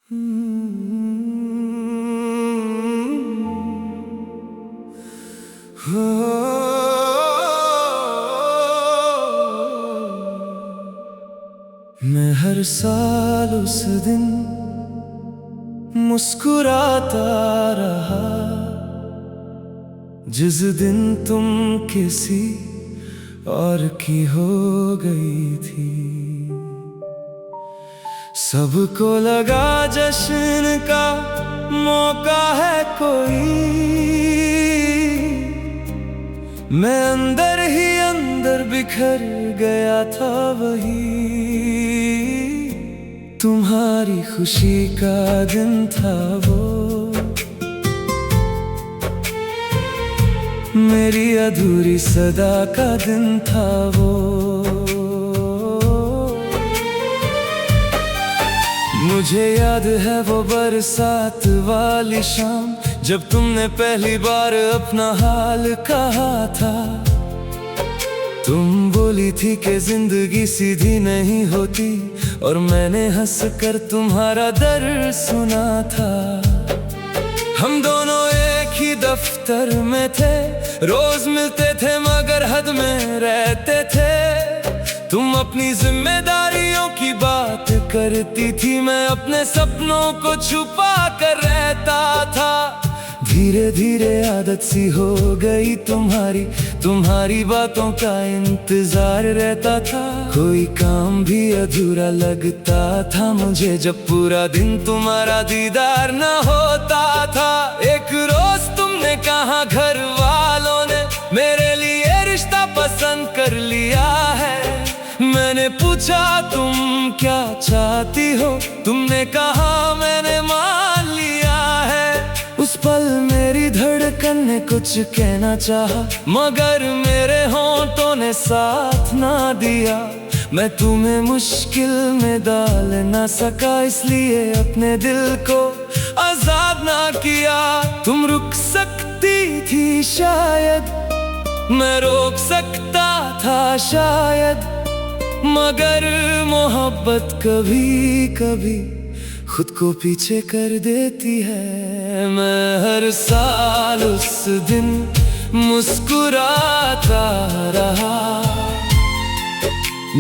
मैं हर साल उस दिन मुस्कुराता रहा जिस दिन तुम किसी और की हो गई थी। सबको लगा जश्न का मौका है कोई, मैं अंदर ही अंदर बिखर गया था। वही तुम्हारी खुशी का दिन था, वो मेरी अधूरी सदा का दिन था। वो मुझे याद है वो बरसात वाली शाम, जब तुमने पहली बार अपना हाल कहा था। तुम बोली थी कि जिंदगी सीधी नहीं होती, और मैंने हंसकर तुम्हारा दर्द सुना था। हम दोनों एक ही दफ्तर में थे, रोज मिलते थे मगर हद में रहते थे। तुम अपनी जिम्मेदारियों की बात करती थी, मैं अपने सपनों को छुपा कर रहता था। धीरे धीरे आदत सी हो गई तुम्हारी बातों का इंतजार रहता था। कोई काम भी अधूरा लगता था मुझे, जब पूरा दिन तुम्हारा दीदार न होता था। एक रोज तुमने कहा घर वालों ने मेरे लिए रिश्ता पसंद कर लिया है। मैंने पूछा तुम क्या चाहती हो, तुमने कहा मैंने मान लिया है। उस पल मेरी धड़कन ने कुछ कहना चाहा, मगर मेरे होंठों ने साथ ना दिया। मैं तुम्हें मुश्किल में डाल ना सका, इसलिए अपने दिल को आजाद ना किया। तुम रुक सकती थी शायद, मैं रोक सकता था शायद, मगर मोहब्बत कभी कभी खुद को पीछे कर देती है। मैं हर साल उस दिन मुस्कुराता रहा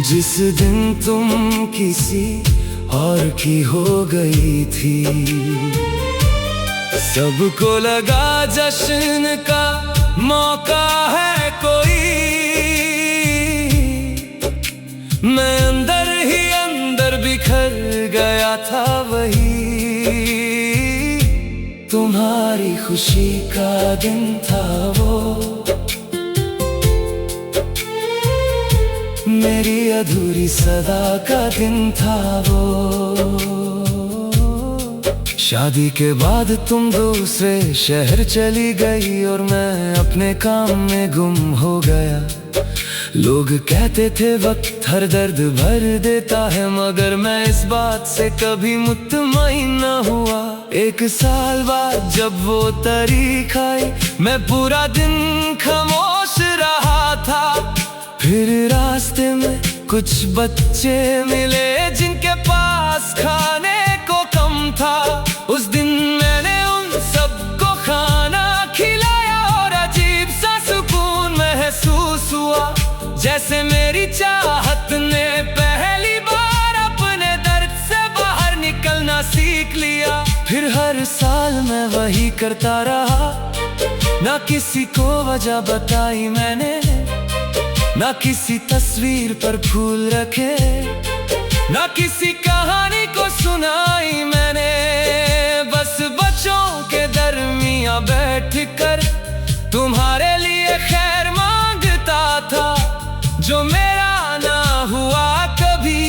जिस दिन तुम किसी और की हो गई थी। सबको लगा जश्न का मौका है कोई, मैं अंदर ही अंदर बिखर गया था। वही तुम्हारी खुशी का दिन था, वो मेरी अधूरी सदा का दिन था। वो शादी के बाद तुम दूसरे शहर चली गई, और मैं अपने काम में गुम हो गया। लोग कहते थे वक्त हर दर्द भर देता है, मगर मैं इस बात से कभी मुतमईन न हुआ। एक साल बाद जब वो तारीख आई, मैं पूरा दिन खामोश रहा था। फिर रास्ते में कुछ बच्चे मिले जिनके पास खाने को कम था। उस दिन मैंने उन सबको खाना खिलाया, और अजीब सा सुकून महसूस हुआ, जैसे मेरी चाहत ने पहली बार अपने दर्द से बाहर निकलना सीख लिया। फिर हर साल मैं वही करता रहा, ना किसी को वजह बताई मैंने, ना किसी तस्वीर पर फूल रखे, ना किसी कहानी को सुनाई मैंने। बस बच्चों के दरमियां बैठकर तुम्हारे लिए खैर मांगता था। जो मेरा ना हुआ कभी,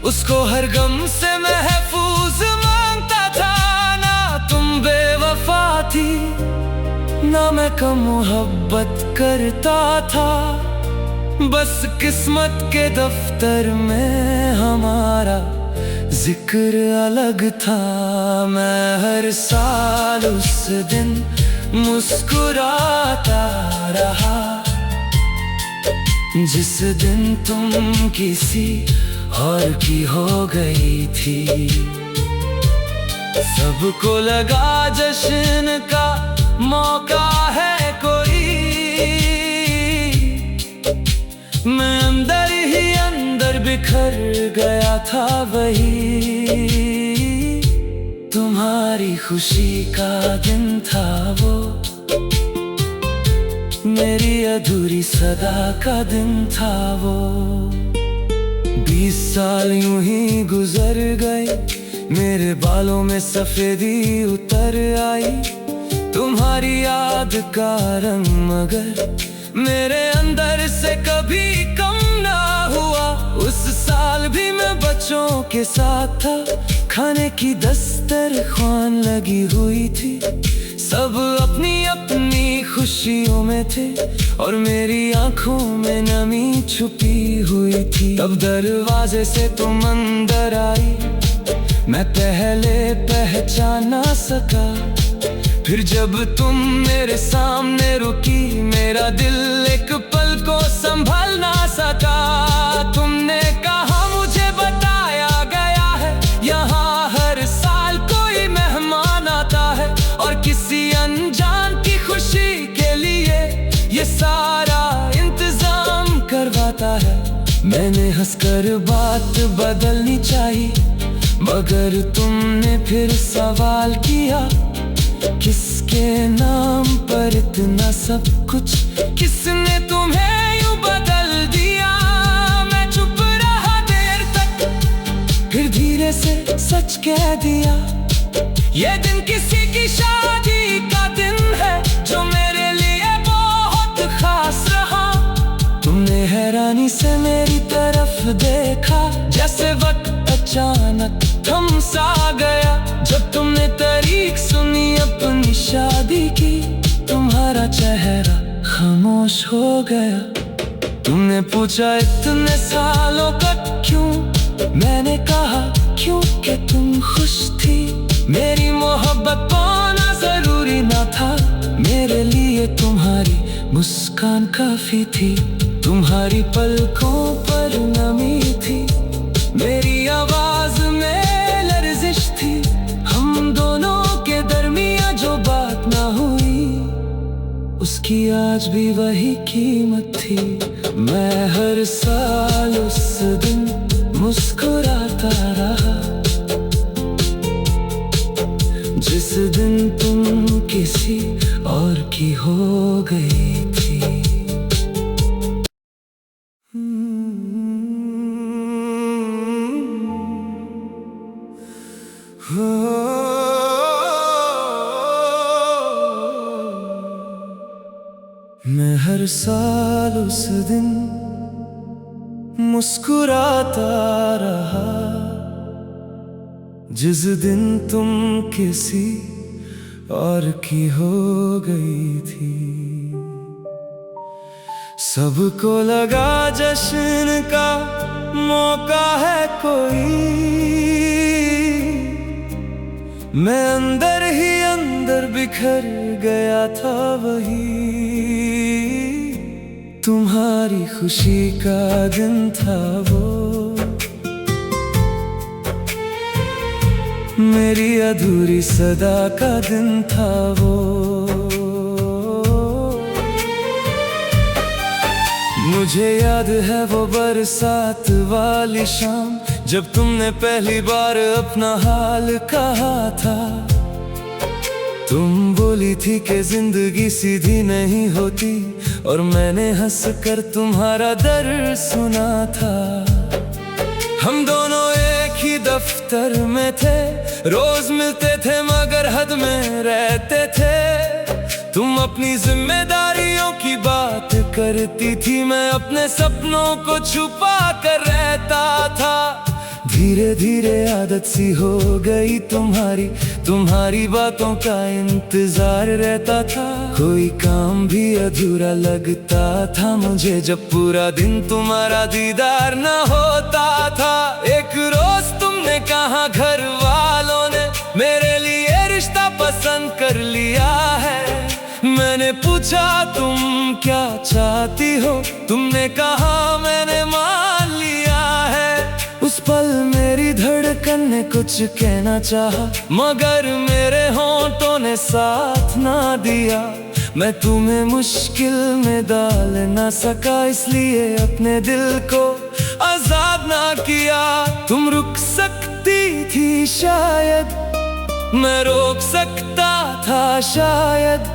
उसको हर गम से महफूज मांगता था। ना तुम बेवफा थी, ना मैं कम मोहब्बत करता था। बस किस्मत के दफ्तर में हमारा जिक्र अलग था। मैं हर साल उस दिन मुस्कुराता रहा जिस दिन तुम किसी और की हो गई थी। सबको लगा जश्न का मौका है कोई, मैं अंदर ही अंदर बिखर गया था वही। तुम्हारी खुशी का दिन था वो, मेरी अधूरी सदा का दिन था वो। 20 साल यूं ही गुजर गए, मेरे बालों में सफेदी उतर आई। तुम्हारी याद का रंग मगर मेरे अंदर से कभी कम ना हुआ। उस साल भी मैं बच्चों के साथ था, खाने की दस्तरख्वान लगी हुई थी। सब अपनी अपनी खुशियों में थे और मेरी आंखों में नमी छुपी हुई थी। तब दरवाजे से तुम अंदर आई, मैं पहले पहचान ना सका। फिर जब तुम मेरे सामने रुकी, मेरा दिल एक पल को संभल ना सका। तुमने कहा मुझे बताया गया है, यहाँ हर साल कोई मेहमान आता है और किसी अनजान की खुशी के लिए ये सारा इंतजाम करवाता है। मैंने हंसकर बात बदलनी चाहिए, मगर तुमने फिर सवाल किया, किसके नाम पर इतना सब कुछ, किसने तुम्हें यूं बदल दिया। मैं चुप रहा देर तक, फिर धीरे से सच कह दिया, ये दिन किसी की शादी का दिन है जो मेरे लिए बहुत खास रहा। तुमने हैरानी से मेरी तरफ देखा, जैसे वक्त अचानक थम सा गया। जब तुमने तारीख सुनी अपनी शादी की, तुम्हारा चेहरा खामोश हो गया। तुमने पूछा इतने सालों तक क्यों, मैंने कहा क्योंकि तुम खुश थी। मेरी मोहब्बत पाना जरूरी ना था, मेरे लिए तुम्हारी मुस्कान काफी थी। तुम्हारी पलकों पर नमी थी, मेरी आवाज में लर्जिश थी। हम दोनों के दरमियां जो बात ना हुई, उसकी आज भी वही कीमत थी। मैं हर साल उस दिन मुस्कुराता रहा, जिस दिन तुम किसी और की हो गई थी। मैं हर साल उस दिन मुस्कुराता रहा, जिस दिन तुम किसी और की हो गई थी। सबको लगा जश्न का मौका है कोई, मैं अंदर ही अंदर बिखर गया था वही। तुम्हारी खुशी का दिन था वो, मेरी अधूरी सदा का दिन था वो। मुझे याद है वो बरसात वाली शाम, जब तुमने पहली बार अपना हाल कहा था। तुम बोली थी कि जिंदगी सीधी नहीं होती, और मैंने हंसकर तुम्हारा दर्द सुना था। हम दोनों एक ही दफ्तर में थे, रोज मिलते थे मगर हद में रहते थे। तुम अपनी जिम्मेदारियों की बात करती थी, मैं अपने सपनों को छुपा कर रहता था। धीरे धीरे आदत सी हो गई तुम्हारी बातों का इंतजार रहता था। कोई काम भी अधूरा लगता था मुझे, जब पूरा दिन तुम्हारा दीदार न होता था। एक रोज तुमने कहा घर वालों ने मेरे लिए रिश्ता पसंद कर लिया है। मैंने पूछा तुम क्या चाहती हो, तुमने कहा मैंने मान लिया है। उस पल मेरी धड़कन धड़कन ने कुछ कहना चाहा, मगर मेरे होंठों ने साथ ना दिया। मैं तुम्हें मुश्किल में डाल ना सका, इसलिए अपने दिल को आजाद ना किया। तुम रुक सकती थी शायद, मैं रोक सकता था शायद,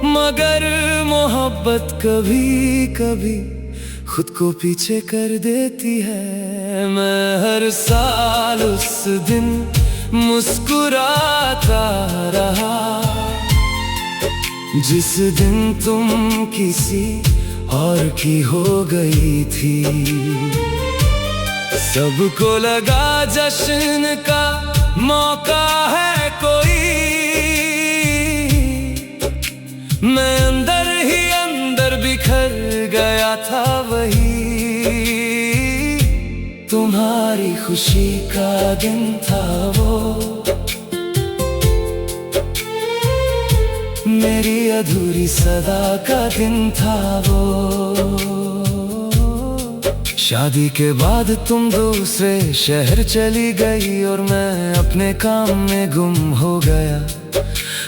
मगर मोहब्बत कभी कभी खुद को पीछे कर देती है। मैं हर साल उस दिन मुस्कुराता रहा, जिस दिन तुम किसी और की हो गई थी। सबको लगा जश्न का मौका है कोई, मैं अंदर ही अंदर बिखर गया था। वही तुम्हारी खुशी का दिन था वो, मेरी अधूरी सदा का दिन था वो। शादी के बाद तुम दूसरे शहर चली गई और मैं अपने काम में गुम हो गया।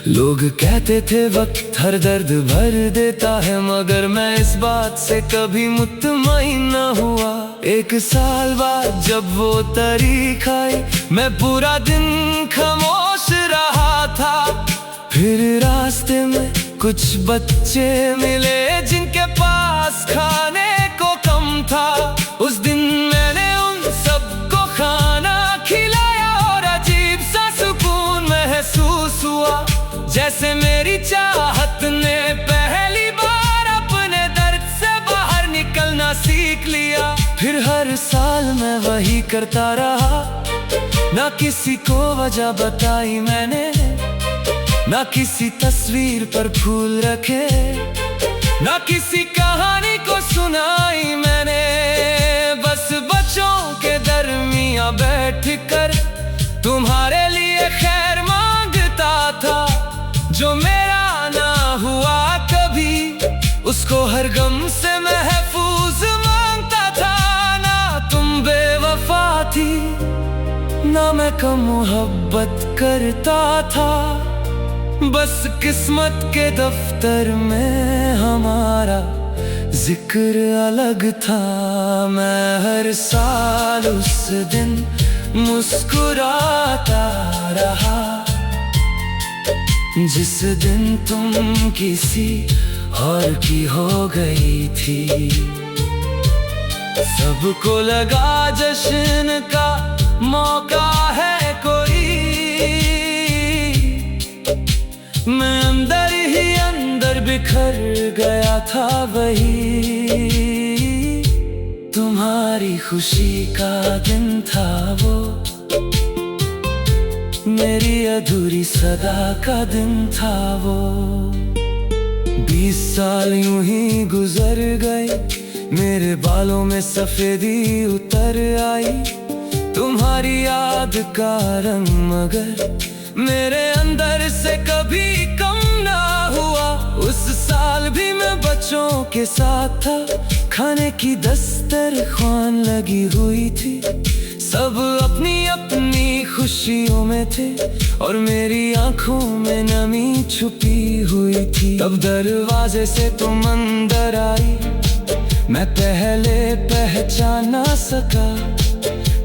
लोग कहते थे वक्त हर दर्द भर देता है, मगर मैं इस बात से कभी मुतमईन न हुआ। एक साल बाद जब वो तारीख आई, मैं पूरा दिन खामोश रहा था। फिर रास्ते में कुछ बच्चे मिले जिनके पास खाने को कम था। उस दिन मैंने उन सबको खाना खिलाया और अजीब सा सुकून महसूस हुआ, जैसे मेरी चाहत ने पहली बार अपने दर्द से बाहर निकलना सीख लिया। फिर हर साल मैं वही करता रहा, ना किसी को वजह बताई मैंने, ना किसी तस्वीर पर फूल रखे, ना किसी कहानी को सुनाई मैंने। बस बच्चों के दरमियां बैठकर तुम्हारे लिए खैर मांगता था। जो मेरा ना हुआ कभी, उसको हर गम से महफूज मांगता था। ना तुम बेवफा थी, ना मैं कम मोहब्बत करता था, बस किस्मत के दफ्तर में हमारा जिक्र अलग था। मैं हर साल उस दिन मुस्कुराता रहा, जिस दिन तुम किसी और की हो गई थी। सबको लगा जश्न का मौका है कोई, मैं अंदर ही अंदर बिखर गया था। वही तुम्हारी खुशी का दिन था वो, मेरी अधूरी सदा का दिन था वो। 20 साल यूं ही गुजर गए, मेरे बालों में सफेदी उतर आई। तुम्हारी याद का रंग मगर मेरे अंदर से कभी कम ना हुआ। उस साल भी मैं बच्चों के साथ था, खाने की दस्तरख्वान लगी हुई थी। सब अपनी अपनी खुशियों में थे और मेरी आंखों में नमी छुपी हुई थी। तब दरवाजे से तुम अंदर आई, मैं पहले पहचान ना सका।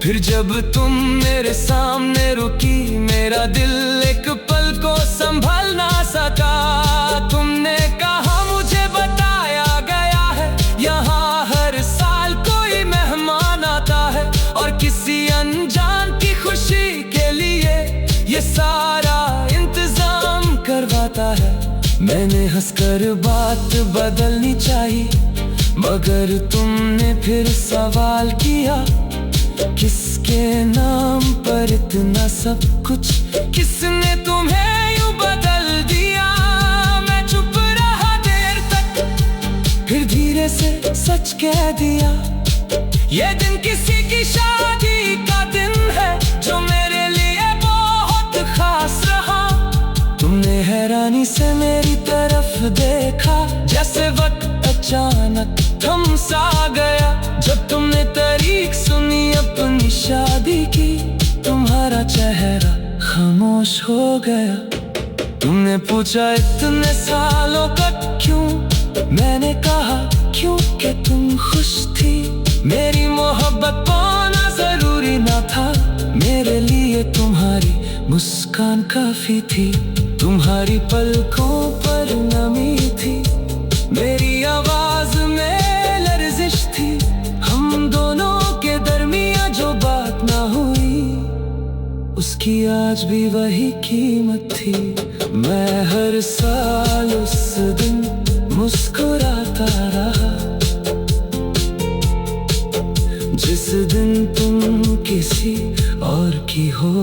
फिर जब तुम मेरे सामने रुकी, मेरा दिल एक पल को संभल ना सका। तुमने कहा मुझे बताया गया है, यहाँ हर साल कोई मेहमान आता है और किसी अनजान की खुशी के लिए ये सारा इंतजाम करवाता है। मैंने हंसकर बात बदलनी चाहिए, मगर तुमने फिर सवाल किया, किसके नाम पर इतना सब कुछ, किसने तुम्हें यूं बदल दिया। मैं चुप रहा देर तक, फिर धीरे से सच कह दिया, ये दिन किसी की शादी का दिन है जो मेरे लिए बहुत खास रहा। तुमने हैरानी से मेरी तरफ देखा, जैसे वक्त अचानक थम सा गया। जब तुमने तारीख सुनी अपनी शादी की, तुम तुम्हारा चेहरा खामोश हो गया। तुमने पूछा इतने सालों का क्यों, मैंने कहा क्योंकि तुम खुश थी। मेरी मोहब्बत पाना जरूरी ना था, मेरे लिए तुम्हारी मुस्कान काफी थी। तुम्हारी पलकों पर नमी थी, मेरी आवाज में लर्जिश थी। हम दोनों के दरमियां जो बात ना हुई, उसकी आज भी वही कीमत थी। मैं हर साल उस दिन मुस्कुराता रहा, जिस दिन तुम किसी और की हो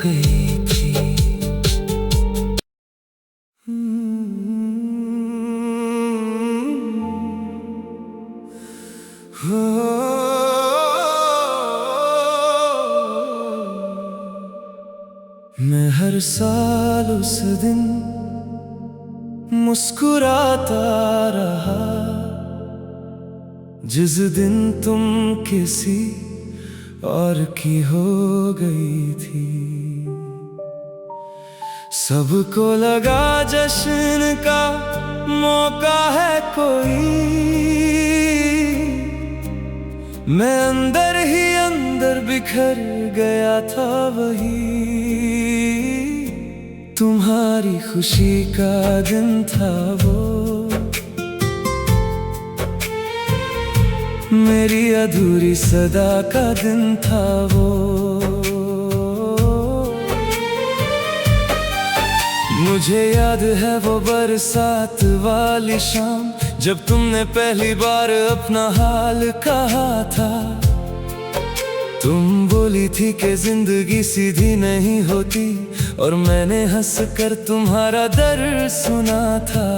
गई थी। मैं हर साल उस दिन मुस्कुराता रहा, जिस दिन तुम किसी और की हो गई थी। सबको लगा जश्न का मौका है कोई, मैं अंदर ही अंदर बिखर गया था। वही तुम्हारी खुशी का दिन था वो, मेरी अधूरी सदा का दिन था वो। मुझे याद है वो बरसात वाली शाम, जब तुमने पहली बार अपना हाल कहा था। तुम बोली थी कि जिंदगी सीधी नहीं होती, और मैंने हंसकर तुम्हारा दर्द सुना था।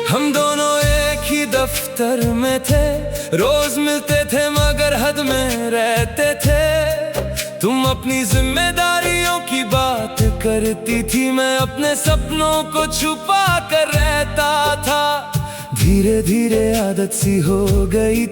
हम दोनों एक ही दफ्तर में थे, रोज मिलते थे मगर हद में रहते थे। तुम अपनी जिम्मेदारियों की बात करती थी, मैं अपने सपनों को छुपा कर रहता था। धीरे धीरे आदत सी हो गई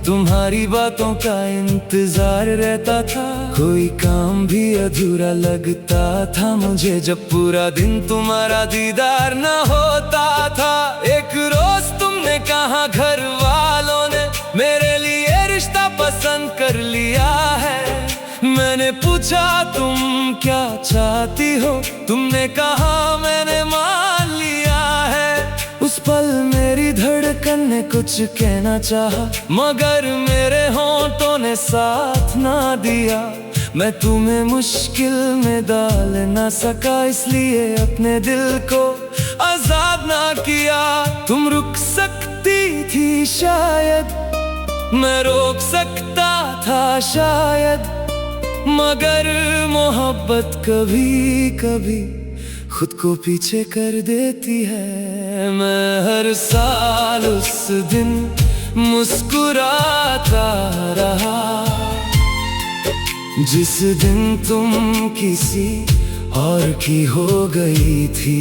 तुम्हारी बातों का इंतजार रहता था। कोई काम भी अधूरा लगता था मुझे, जब पूरा दिन तुम्हारा दीदार न होता था। एक रोज तुमने कहा घर वालों ने मेरे लिए रिश्ता पसंद कर लिया है। मैंने पूछा तुम क्या चाहती हो, तुमने कहा मैंने मान लिया है। उस पल मेरी धड़कन ने कुछ कहना चाहा, मगर मेरे होंठों ने साथ ना दिया। मैं तुम्हें मुश्किल में डाल ना सका, इसलिए अपने दिल को आजाद ना किया। तुम रुक सकती थी शायद, मैं रोक सकता था शायद, मगर मोहब्बत कभी कभी खुद को पीछे कर देती है। मैं हर साल उस दिन मुस्कुराता रहा, जिस दिन तुम किसी और की हो गई थी।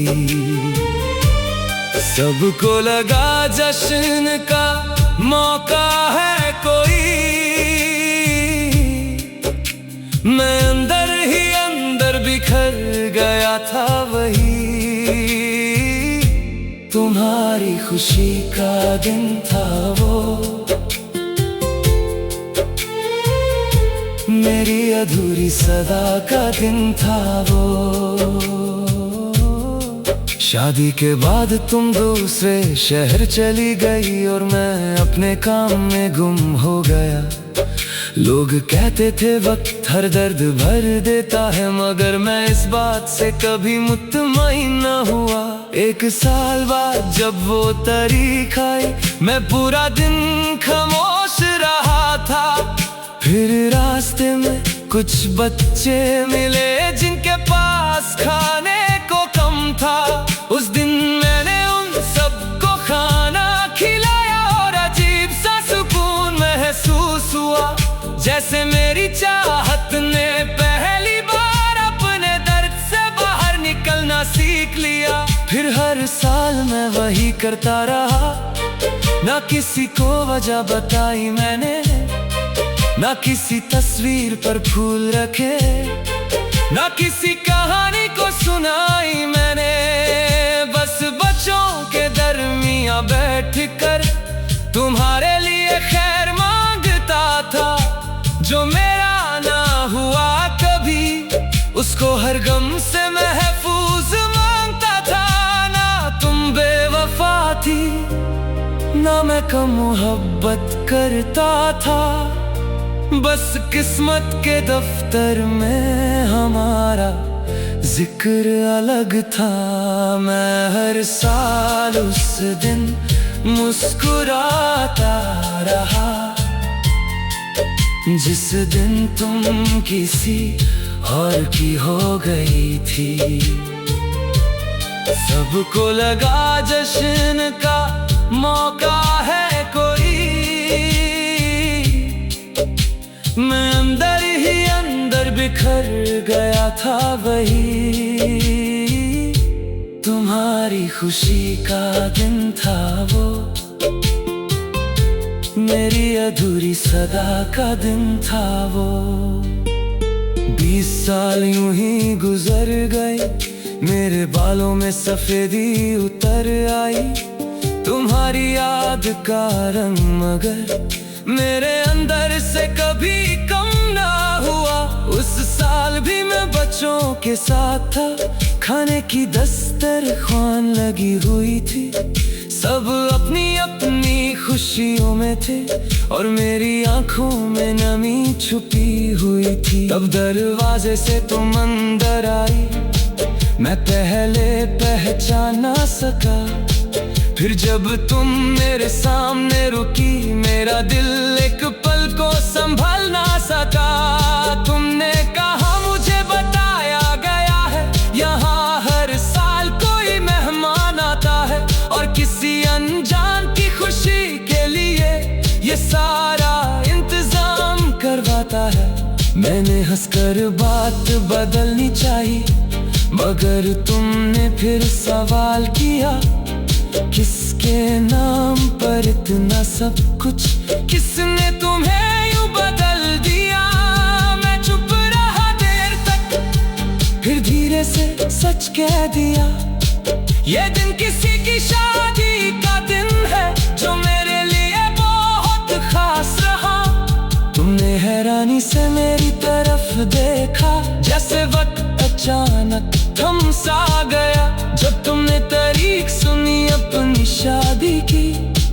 सबको लगा जश्न का मौका है कोई, मैं अंदर ही अंदर बिखर गया था। वही तुम्हारी खुशी का दिन था वो, मेरी अधूरी सदा का दिन था वो। शादी के बाद तुम दूसरे शहर चली गई और मैं अपने काम में गुम हो गया। लोग कहते थे वक्त हर दर्द भर देता है, मगर मैं इस बात से कभी मुतमईन न हुआ। एक साल बाद जब वो तारीख आई, मैं पूरा दिन खामोश रहा था। फिर रास्ते में कुछ बच्चे मिले जिनके पास खाने को कम था। उस दिन मैंने उन सबको खाना खिलाया और अजीब सा सुकून महसूस हुआ, जैसे मेरी चाहत ने पहली बार अपने दर्द से बाहर निकलना सीख लिया। फिर हर साल मैं वही करता रहा, ना किसी को वजह बताई मैंने, ना किसी तस्वीर पर फूल रखे, ना किसी कहानी को सुनाई मैंने। बस बच्चों के दरमियां बैठकर तुम्हारे लिए खैर मांगता था। जो मेरा ना हुआ कभी, उसको हर गम से महफूज मांगता था। ना तुम बेवफा थी, ना मैं कम मोहब्बत करता था। बस किस्मत के दफ्तर में हमारा जिक्र अलग था। मैं हर साल उस दिन मुस्कुराता रहा, जिस दिन तुम किसी और की हो गई थी। सबको लगा जश्न का मौका है कोई, मैं अंदर ही अंदर बिखर गया था। वही तुम्हारी खुशी का दिन था वो, मेरी अधूरी सदा का दिन था वो। 20 साल यूं ही गुजर गए, मेरे बालों में सफेदी उतर आई। तुम्हारी याद का रंग मगर मेरे अंदर से कभी कम ना हुआ। उस साल भी मैं बच्चों के साथ था, खाने की दस्तरख्वान लगी हुई थी। सब अपनी अपनी खुशियों में थे और मेरी आंखों में नमी छुपी हुई थी। तब दरवाजे से तुम अंदर आई, मैं पहले पहचान ना सका। फिर जब तुम मेरे सामने रुकी, मेरा दिल एक पल को संभाल ना सका। तुमने कहा मुझे बताया गया है, यहाँ हर साल कोई मेहमान आता है और किसी अनजान की खुशी के लिए ये सारा इंतजाम करवाता है। मैंने हंसकर बात बदलनी चाहिए, मगर तुमने फिर सवाल किया, किसके नाम पर इतना सब कुछ, किसने तुम्हें यूं बदल दिया। मैं चुप रहा देर तक, फिर धीरे से सच कह दिया, ये दिन किसी की शादी का दिन है जो मेरे लिए बहुत खास रहा। तुमने हैरानी से मेरी तरफ देखा, जैसे वक्त अचानक थम सा गया। जब तुमने तारीख सुनी अपनी शादी की,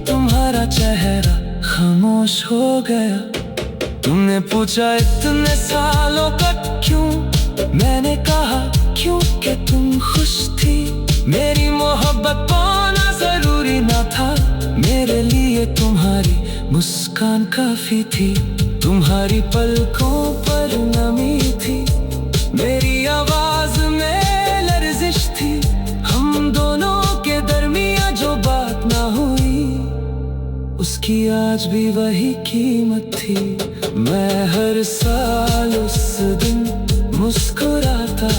तुम्हारा चेहरा खामोश हो गया। तुमने पूछा इतने सालों का क्यों, मैंने कहा क्योंकि तुम खुश थी। मेरी मोहब्बत पाना जरूरी ना था, मेरे लिए तुम्हारी मुस्कान काफी थी। तुम्हारी पलकों पर नमी थी, मेरी आवाज में लर्जिश थी। हम दोनों के दरमियां जो बात ना हुई, उसकी आज भी वही कीमत थी। मैं हर साल उस दिन मुस्कुराता